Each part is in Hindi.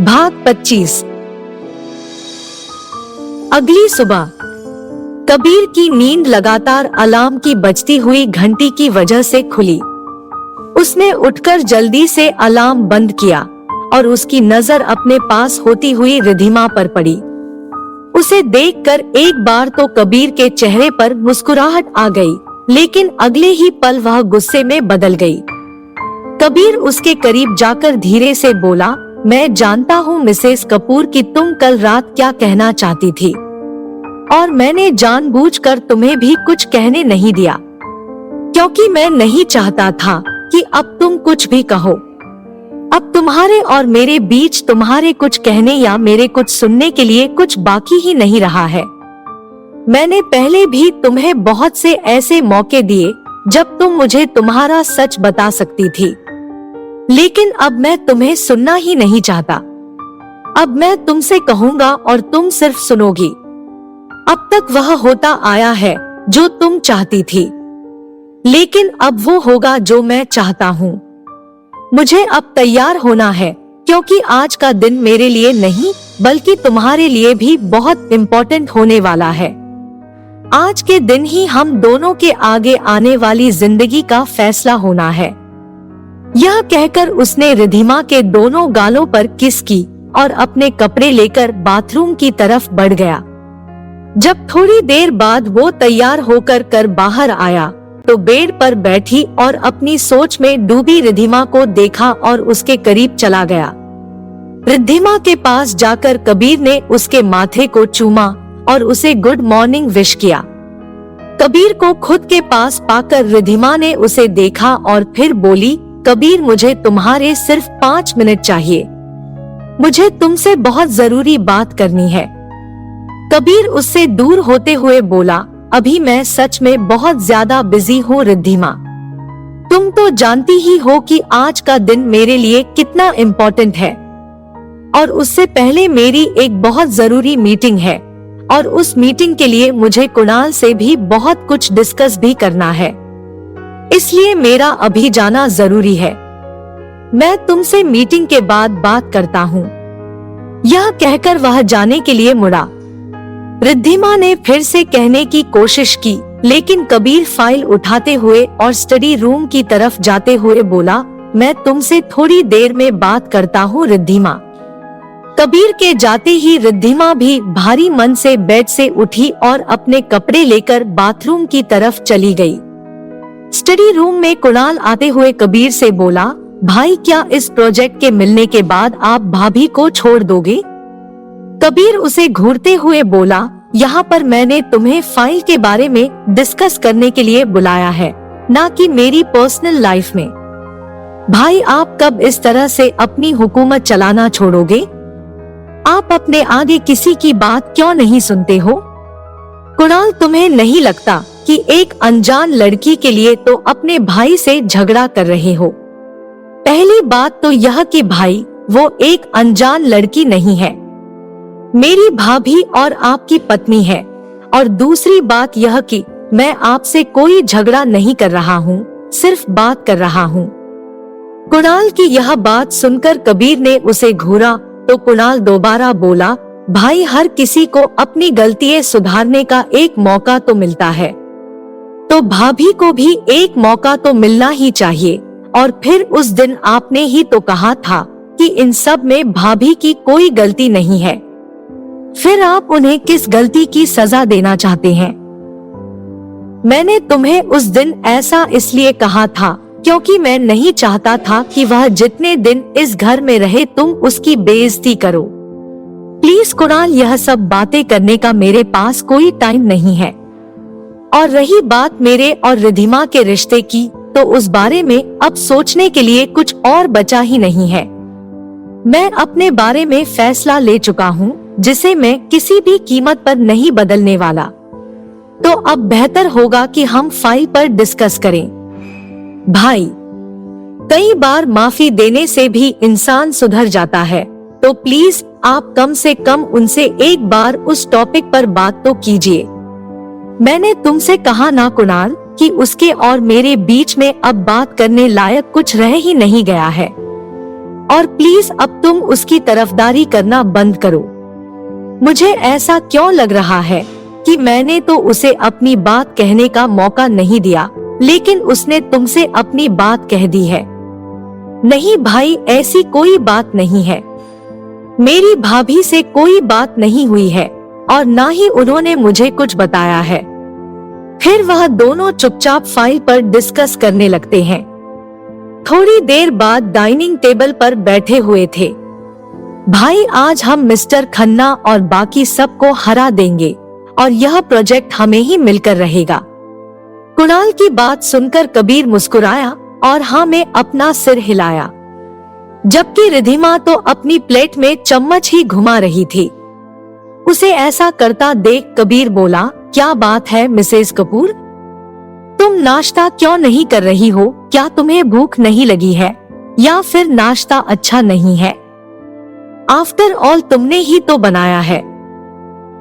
भाग 25। अगली सुबह कबीर की नींद लगातार अलार्म की बजती हुई घंटी की वजह से खुली। उसने उठकर जल्दी से अलार्म बंद किया और उसकी नजर अपने पास होती हुई रिद्धिमा पर पड़ी। उसे देखकर एक बार तो कबीर के चेहरे पर मुस्कुराहट आ गई, लेकिन अगले ही पल वह गुस्से में बदल गई। कबीर उसके करीब जाकर धीरे से बोला, मैं जानता हूँ मिसेस कपूर कि तुम कल रात क्या कहना चाहती थी, और मैंने जानबूझकर तुम्हें भी कुछ कहने नहीं दिया, क्योंकि मैं नहीं चाहता था कि अब तुम कुछ भी कहो। अब तुम्हारे और मेरे बीच तुम्हारे कुछ कहने या मेरे कुछ सुनने के लिए कुछ बाकी ही नहीं रहा है। मैंने पहले भी तुम्हें बहुत से ऐसे मौके दिए जब तुम मुझे तुम्हारा सच बता सकती थी, लेकिन अब मैं तुम्हें सुनना ही नहीं चाहता। अब मैं तुमसे कहूँगा और तुम सिर्फ सुनोगी। अब तक वह होता आया है जो तुम चाहती थी, लेकिन अब वो होगा जो मैं चाहता हूँ। मुझे अब तैयार होना है, क्योंकि आज का दिन मेरे लिए नहीं बल्कि तुम्हारे लिए भी बहुत इम्पोर्टेंट होने वाला है। आज के दिन ही हम दोनों के आगे आने वाली जिंदगी का फैसला होना है। यह कहकर उसने रिद्धिमा के दोनों गालों पर किस की और अपने कपड़े लेकर बाथरूम की तरफ बढ़ गया। जब थोड़ी देर बाद वो तैयार होकर बाहर आया तो बेड पर बैठी और अपनी सोच में डूबी रिद्धिमा को देखा और उसके करीब चला गया। रिद्धिमा के पास जाकर कबीर ने उसके माथे को चूमा और उसे गुड मॉर्निंग विश किया। कबीर को खुद के पास पाकर रिद्धिमा ने उसे देखा और फिर बोली, कबीर मुझे तुम्हारे सिर्फ 5 मिनट चाहिए, मुझे तुमसे बहुत जरूरी बात करनी है। कबीर उससे दूर होते हुए बोला, अभी मैं सच में बहुत ज्यादा बिजी हूँ रिद्धिमा। तुम तो जानती ही हो कि आज का दिन मेरे लिए कितना इम्पोर्टेंट है, और उससे पहले मेरी एक बहुत जरूरी मीटिंग है, और उस मीटिंग के लिए मुझे कुणाल से भी बहुत कुछ डिस्कस भी करना है, इसलिए मेरा अभी जाना जरूरी है। मैं तुमसे मीटिंग के बाद बात करता हूँ। यह कहकर वह जाने के लिए मुड़ा। रिद्धिमा ने फिर से कहने की कोशिश की, लेकिन कबीर फाइल उठाते हुए और स्टडी रूम की तरफ जाते हुए बोला, मैं तुमसे थोड़ी देर में बात करता हूँ रिद्धिमा। कबीर के जाते ही रिद्धिमा भी भारी मन से बेड से उठी और अपने कपड़े लेकर बाथरूम की तरफ चली गई। स्टडी रूम में कुणाल आते हुए कबीर से बोला, भाई क्या इस प्रोजेक्ट के मिलने के बाद आप भाभी को छोड़ दोगे? कबीर उसे घूरते हुए बोला, यहाँ पर मैंने तुम्हें फाइल के बारे में डिस्कस करने के लिए बुलाया है, ना कि मेरी पर्सनल लाइफ में। भाई आप कब इस तरह से अपनी हुकूमत चलाना छोड़ोगे? आप अपने आगे किसी की बात क्यों नहीं सुनते हो? कुणाल तुम्हें नहीं लगता कि एक अनजान लड़की के लिए तो अपने भाई से झगड़ा कर रहे हो? पहली बात तो यह कि भाई वो एक अनजान लड़की नहीं है, मेरी भाभी और आपकी पत्नी है, और दूसरी बात यह कि मैं आपसे कोई झगड़ा नहीं कर रहा हूँ, सिर्फ बात कर रहा हूँ। कुणाल की यह बात सुनकर कबीर ने उसे घूरा तो कुणाल दोबारा बोला, भाई हर किसी को अपनी गलतियां सुधारने का एक मौका तो मिलता है, तो भाभी को भी एक मौका तो मिलना ही चाहिए। और फिर उस दिन आपने ही तो कहा था कि इन सब में भाभी की कोई गलती नहीं है, फिर आप उन्हें किस गलती की सजा देना चाहते हैं? मैंने तुम्हें उस दिन ऐसा इसलिए कहा था क्योंकि मैं नहीं चाहता था कि वह जितने दिन इस घर में रहे तुम उसकी बेइज्जती करो। प्लीज कुणाल, यह सब बातें करने का मेरे पास कोई टाइम नहीं है, और रही बात मेरे और रिद्धिमा के रिश्ते की, तो उस बारे में अब सोचने के लिए कुछ और बचा ही नहीं है। मैं अपने बारे में फैसला ले चुका हूँ, जिसे मैं किसी भी कीमत पर नहीं बदलने वाला। तो अब बेहतर होगा कि हम फाइल पर डिस्कस करें। भाई, कई बार माफी देने से भी इंसान सुधर जाता है, तो प्लीज आप कम से कम उनसे एक बार उस टॉपिक पर बात तो कीजिए। मैंने तुमसे कहा ना कुणाल कि उसके और मेरे बीच में अब बात करने लायक कुछ रह ही नहीं गया है। और प्लीज अब तुम उसकी तरफदारी करना बंद करो। मुझे ऐसा क्यों लग रहा है कि मैंने तो उसे अपनी बात कहने का मौका नहीं दिया, लेकिन उसने तुमसे अपनी बात कह दी है। नहीं भाई, ऐसी कोई बात नहीं है। मेरी भाभी से कोई बात नहीं हुई है और ना ही उन्होंने मुझे कुछ बताया है। फिर वह दोनों चुपचाप फाइल पर डिस्कस करने लगते हैं। थोड़ी देर बाद डाइनिंग टेबल पर बैठे हुए थे। भाई, आज हम मिस्टर खन्ना और बाकी सबको हरा देंगे और यह प्रोजेक्ट हमें ही मिलकर रहेगा। कुणाल की बात सुनकर कबीर मुस्कुराया और हाँ में अपना सिर हिलाया, जबकि रिधिमा तो अपनी प्लेट में चम्मच ही घुमा रही थी। उसे ऐसा करता देख कबीर बोला, क्या बात है मिसेस कपूर, तुम नाश्ता क्यों नहीं कर रही हो? क्या तुम्हें भूख नहीं लगी है या फिर नाश्ता अच्छा नहीं है? आफ्टर ऑल तुमने ही तो बनाया है।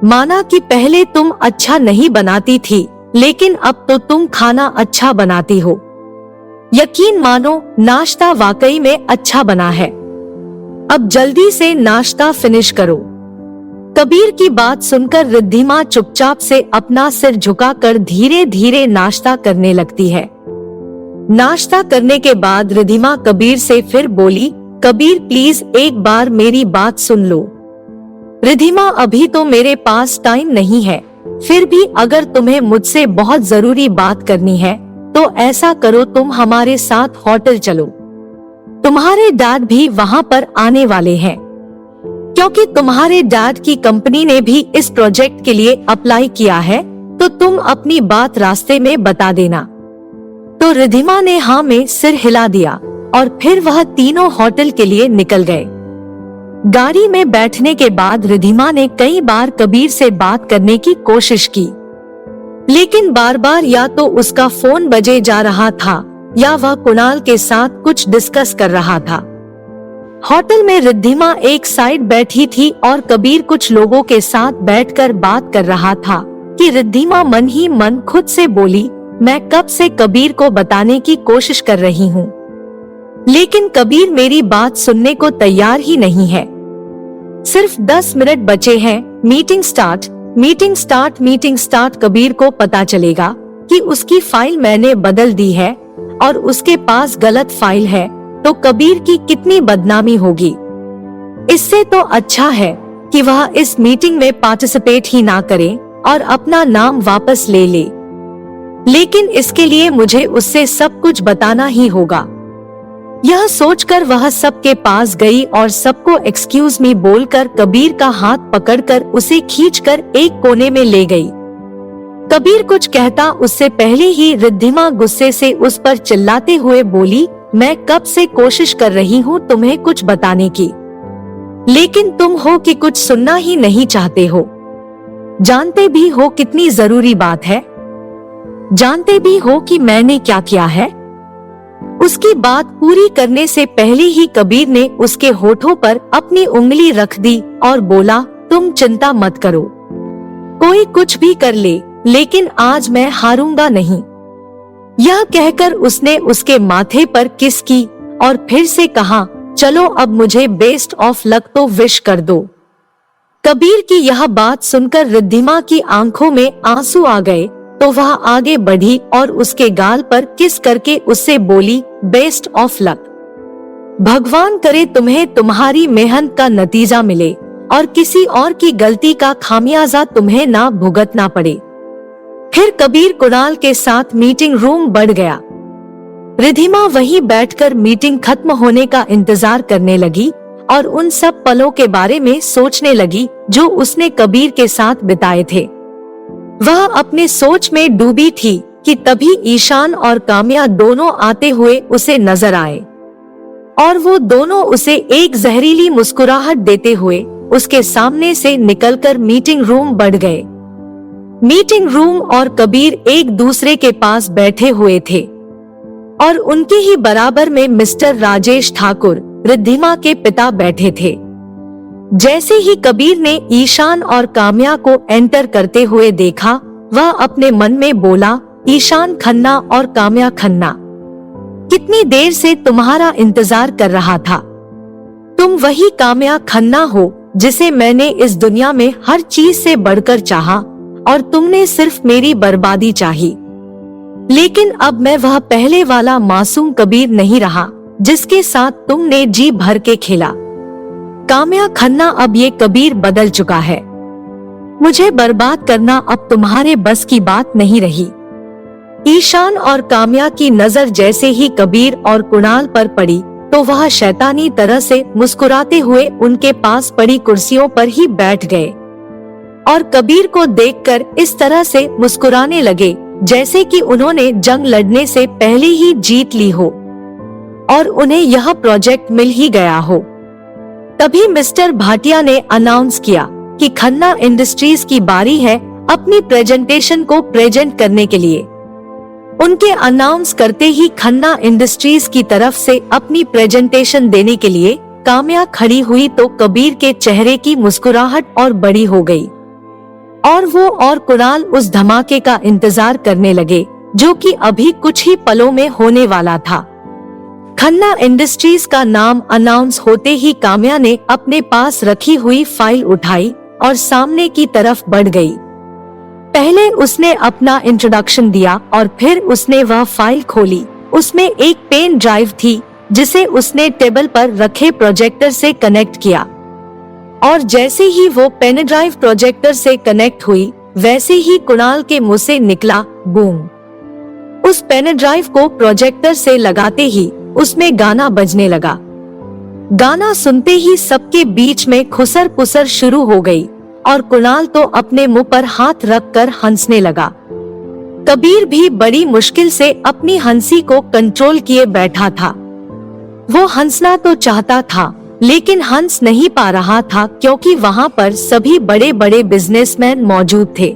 माना कि पहले तुम अच्छा नहीं बनाती थी, लेकिन अब तो तुम खाना अच्छा बनाती हो। यकीन मानो, नाश्ता वाकई में अच्छा बना है। अब जल्दी से नाश्ता फिनिश करो। कबीर की बात सुनकर रिद्धिमा चुपचाप से अपना सिर झुकाकर धीरे धीरे नाश्ता करने लगती है। नाश्ता करने के बाद रिद्धिमा कबीर से फिर बोली, कबीर प्लीज एक बार मेरी बात सुन लो। रिद्धिमा, अभी तो मेरे पास टाइम नहीं है, फिर भी अगर तुम्हें मुझसे बहुत जरूरी बात करनी है तो ऐसा करो, तुम हमारे साथ होटल चलो। तुम्हारे डैड भी वहाँ पर आने वाले हैं, क्योंकि तुम्हारे डैड की कंपनी ने भी इस प्रोजेक्ट के लिए अप्लाई किया है, तो तुम अपनी बात रास्ते में बता देना। तो रिद्धिमा ने हाँ में सिर हिला दिया और फिर वह तीनों होटल के लिए निकल गए। गाड़ी में बैठने के बाद रिद्धिमा ने कई बार कबीर से बात करने की कोशिश की, लेकिन बार बार या तो उसका फोन बजे जा रहा था या वह कुणाल के साथ कुछ डिस्कस कर रहा था। होटल में रिद्धिमा एक साइड बैठी थी और कबीर कुछ लोगों के साथ बैठकर बात कर रहा था कि रिद्धिमा मन ही मन खुद से बोली, मैं कब से कबीर को बताने की कोशिश कर रही हूँ, लेकिन कबीर मेरी बात सुनने को तैयार ही नहीं है। सिर्फ 10 मिनट बचे हैं, मीटिंग स्टार्ट। कबीर को पता चलेगा कि उसकी फाइल मैंने बदल दी है और उसके पास गलत फाइल है, तो कबीर की कितनी बदनामी होगी। इससे तो अच्छा है कि वह इस मीटिंग में पार्टिसिपेट ही ना करे और अपना नाम वापस ले ले, लेकिन इसके लिए मुझे उससे सब कुछ बताना ही होगा। यह सोचकर वह सबके पास गई और सबको एक्सक्यूज मी बोलकर कबीर का हाथ पकड़कर उसे खींचकर एक कोने में ले गई। कबीर कुछ कहता उससे पहले ही रिद्धिमा गुस्से से उस पर चिल्लाते हुए बोली, मैं कब से कोशिश कर रही हूँ तुम्हें कुछ बताने की, लेकिन तुम हो कि कुछ सुनना ही नहीं चाहते हो। जानते भी हो कितनी जरूरी बात है, जानते भी हो कि मैंने क्या किया है। उसकी बात पूरी करने से पहले ही कबीर ने उसके होठों पर अपनी उंगली रख दी और बोला, तुम चिंता मत करो, कोई कुछ भी कर ले, लेकिन आज मैं हारूंगा नहीं। यह कहकर उसने उसके माथे पर किस की और फिर से कहा, चलो अब मुझे बेस्ट ऑफ लक तो विश कर दो। कबीर की यह बात सुनकर रिद्धिमा की आंखों में आंसू आ गए, तो वह आगे बढ़ी और उसके गाल पर किस करके उससे बोली, बेस्ट ऑफ लक। भगवान करे तुम्हें तुम्हारी मेहनत का नतीजा मिले और किसी और की गलती का खामियाजा तुम्हें ना भुगतना पड़े। फिर कबीर कुणाल के साथ मीटिंग रूम बढ़ गया। रिद्धिमा वहीं बैठकर मीटिंग खत्म होने का इंतजार करने लगी और उन सब पलों के बारे में सोचने लगी जो उसने कबीर के साथ बिताए थे। वह अपने सोच में डूबी थी कि तभी ईशान और काम्या दोनों आते हुए उसे नजर आए और वो दोनों उसे एक जहरीली मुस्कुराहट देते हुए उसके सामने से निकलकर मीटिंग रूम बढ़ गए। मीटिंग रूम और कबीर एक दूसरे के पास बैठे हुए थे और उनके ही बराबर में मिस्टर राजेश ठाकुर, रिद्धिमा के पिता, बैठे थे। जैसे ही कबीर ने ईशान और काम्या को एंटर करते हुए देखा, वह अपने मन में बोला, ईशान खन्ना और काम्या खन्ना, कितनी देर से तुम्हारा इंतजार कर रहा था। तुम वही काम्या खन्ना हो जिसे मैंने इस दुनिया में हर चीज से बढ़कर चाहा, और तुमने सिर्फ मेरी बर्बादी चाही। लेकिन अब मैं वह पहले वाला मासूम कबीर नहीं रहा जिसके साथ तुमने जी भर के खेला। काम्या खन्ना, अब ये कबीर बदल चुका है। मुझे बर्बाद करना अब तुम्हारे बस की बात नहीं रही। ईशान और काम्या की नजर जैसे ही कबीर और कुणाल पर पड़ी तो वह शैतानी तरह से मुस्कुराते हुए उनके पास पड़ी कुर्सियों पर ही बैठ गए और कबीर को देखकर इस तरह से मुस्कुराने लगे जैसे कि उन्होंने जंग लड़ने से पहले ही जीत ली हो और उन्हें यह प्रोजेक्ट मिल ही गया हो। तभी मिस्टर भाटिया ने अनाउंस किया कि खन्ना इंडस्ट्रीज की बारी है अपनी प्रेजेंटेशन को प्रेजेंट करने के लिए। उनके अनाउंस करते ही खन्ना इंडस्ट्रीज की तरफ से अपनी प्रेजेंटेशन देने के लिए काम्या खड़ी हुई तो कबीर के चेहरे की मुस्कुराहट और बड़ी हो गई और वो और कुणाल उस धमाके का इंतजार करने लगे जो कि अभी कुछ ही पलों में होने वाला था। खन्ना इंडस्ट्रीज का नाम अनाउंस होते ही काम्या ने अपने पास रखी हुई फाइल उठाई और सामने की तरफ बढ़ गई। पहले उसने अपना इंट्रोडक्शन दिया और फिर उसने वह फाइल खोली। उसमें एक पेन ड्राइव थी जिसे उसने टेबल पर रखे प्रोजेक्टर से कनेक्ट किया और जैसे ही वो पेन ड्राइव प्रोजेक्टर से कनेक्ट हुई वैसे ही कुणाल के मुंह से निकला बूम। उस पेन ड्राइव को प्रोजेक्टर से लगाते ही उसमें गाना बजने लगा। गाना सुनते ही सबके बीच में खुसर पुसर शुरू हो गई और कुणाल तो अपने मुंह पर हाथ रखकर हंसने लगा। कबीर भी बड़ी मुश्किल से अपनी हंसी को कंट्रोल किए बैठा था। वो हंसना तो चाहता था लेकिन हंस नहीं पा रहा था क्योंकि वहाँ पर सभी बड़े बड़े बिजनेसमैन मौजूद थे।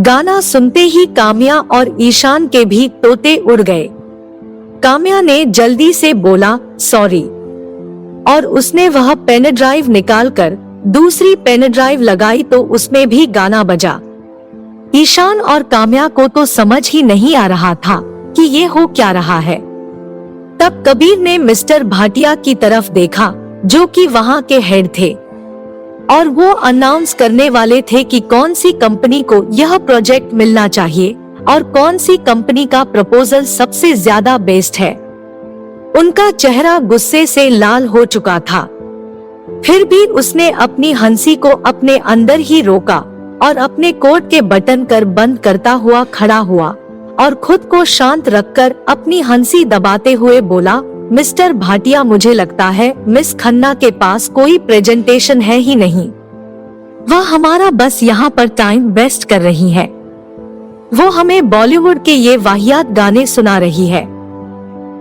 गाना सुनते ही काम्या और ईशान के भी तोते उड़ गए। काम्या ने जल्दी से बोला सॉरी और उसने वह पेन ड्राइव निकालकर दूसरी पेन ड्राइव लगाई तो उसमें भी गाना बजा। ईशान और काम्या को तो समझ ही नहीं आ रहा था कि ये हो क्या रहा है। तब कबीर ने मिस्टर भाटिया की तरफ देखा जो कि वहाँ के हेड थे और वो अनाउंस करने वाले थे कि कौन सी कंपनी को यह प्रोजेक्ट मिलना चाहिए और कौन सी कंपनी का प्रपोजल सबसे ज्यादा बेस्ट है। उनका चेहरा गुस्से से लाल हो चुका था, फिर भी उसने अपनी हंसी को अपने अंदर ही रोका और अपने कोट के बटन कर बंद करता हुआ खड़ा हुआ और खुद को शांत रखकर अपनी हंसी दबाते हुए बोला, मिस्टर भाटिया मुझे लगता है मिस खन्ना के पास कोई प्रेजेंटेशन है ही नहीं। वह हमारा बस यहाँ पर टाइम वेस्ट कर रही है। वो हमें बॉलीवुड के ये वाहियात गाने सुना रही है,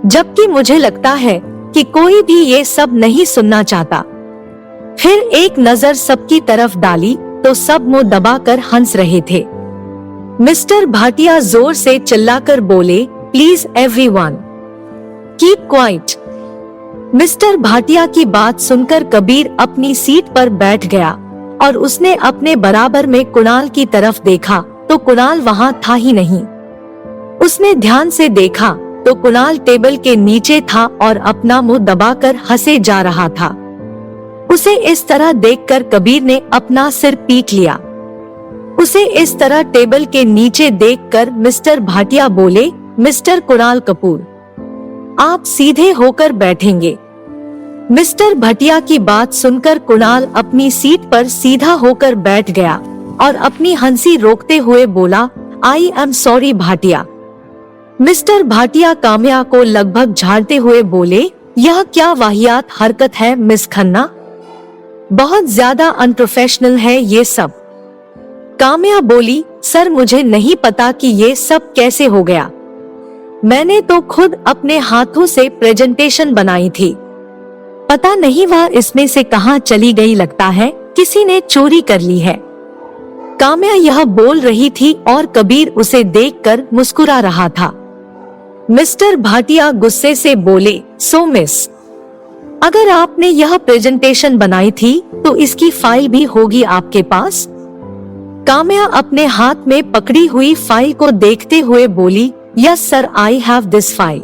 जबकि मुझे लगता है कि कोई भी ये सब नहीं सुनना चाहता। फिर एक नजर सबकी तरफ डाली तो सब मुंह दबाकर हंस रहे थे। मिस्टर भाटिया जोर से चिल्लाकर बोले, please everyone keep quiet. Mister Bhatia की बात सुनकर कबीर अपनी सीट पर बैठ गया और उसने अपने बराबर में कुणाल की तरफ देखा तो कुणाल वहाँ था ही नहीं। उसने ध्यान से देखा तो कुणाल टेबल के नीचे था और अपना मुंह दबाकर हंसे जा रहा था। उसे इस तरह देखकर कबीर ने अपना सिर पीट लिया। उसे इस तरह टेबल के नीचे देखकर मिस्टर भाटिया बोले, मिस्टर कुणाल कपूर, आप सीधे होकर बैठेंगे। मिस्टर भाटिया की बात सुनकर कुणाल अपनी सीट पर सीधा होकर बैठ गया और अपनी हंसी रोकते हुए बोला, I am sorry Bhatia. Mister Bhatia Kamya को लगभग झाड़ते हुए बोले, यह क्या वाहियात हरकत है मिस खन्ना, बहुत ज्यादा अनप्रोफेशनल है ये सब। काम्या बोली, सर मुझे नहीं पता कि ये सब कैसे हो गया। मैंने तो खुद अपने हाथों से प्रेजेंटेशन बनाई थी। पता नहीं वह इसमें से कहां चली गई, लगता है किसी ने चोरी कर ली है। काम्या यह बोल रही थी और कबीर उसे देखकर मुस्कुरा रहा था। मिस्टर भाटिया गुस्से से बोले, सो मिस, अगर आपने यह प्रेजेंटेशन बनाई थी तो इसकी फाइल भी होगी आपके पास। काम्या अपने हाथ में पकड़ी हुई फाइल को देखते हुए बोली, yes sir, I have this file.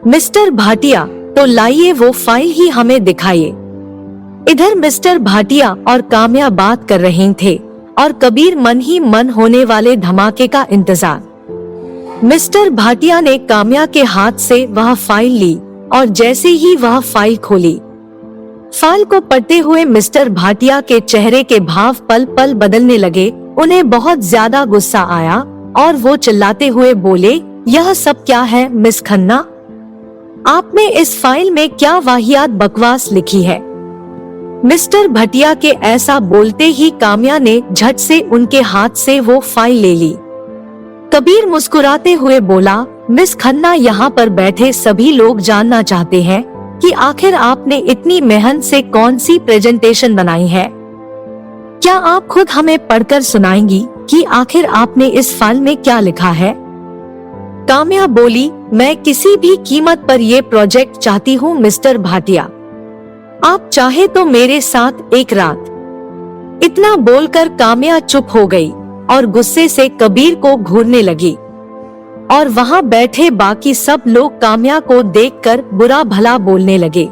Mister Bhatia, तो लाइए वो फाइल ही हमें दिखाइए। इधर मिस्टर भाटिया और काम्या बात कर रहे थे और कबीर मन ही मन होने वाले धमाके का इंतजार। मिस्टर भाटिया ने काम्या के हाथ से वह फाइल ली और जैसे ही वह फाइल खोली, फाइल को पढ़ते हुए मिस्टर भाटिया के चेहरे के भाव पल पल बदलने लगे। उन्हें बहुत ज्यादा गुस्सा आया और वो चिल्लाते हुए बोले, यह सब क्या है मिस खन्ना? आपने इस फाइल में क्या वाहियात बकवास लिखी है? मिस्टर भाटिया के ऐसा बोलते ही काम्या ने झट से उनके हाथ से वो फाइल ले ली। कबीर मुस्कुराते हुए बोला, मिस खन्ना, यहाँ पर बैठे सभी लोग जानना चाहते हैं कि आखिर आपने इतनी मेहनत से कौन सी प्रेजेंटेशन बनाई है। क्या आप खुद हमें पढ़कर सुनाएंगी कि आखिर आपने इस फाइल में क्या लिखा है? काम्या बोली, मैं किसी भी कीमत पर ये प्रोजेक्ट चाहती हूँ मिस्टर भाटिया, आप चाहे तो मेरे साथ एक रात। इतना बोलकर काम्या चुप हो गई और गुस्से से कबीर को घूरने लगी और वहाँ बैठे बाकी सब लोग काम्या को देखकर बुरा भला बोलने लगे।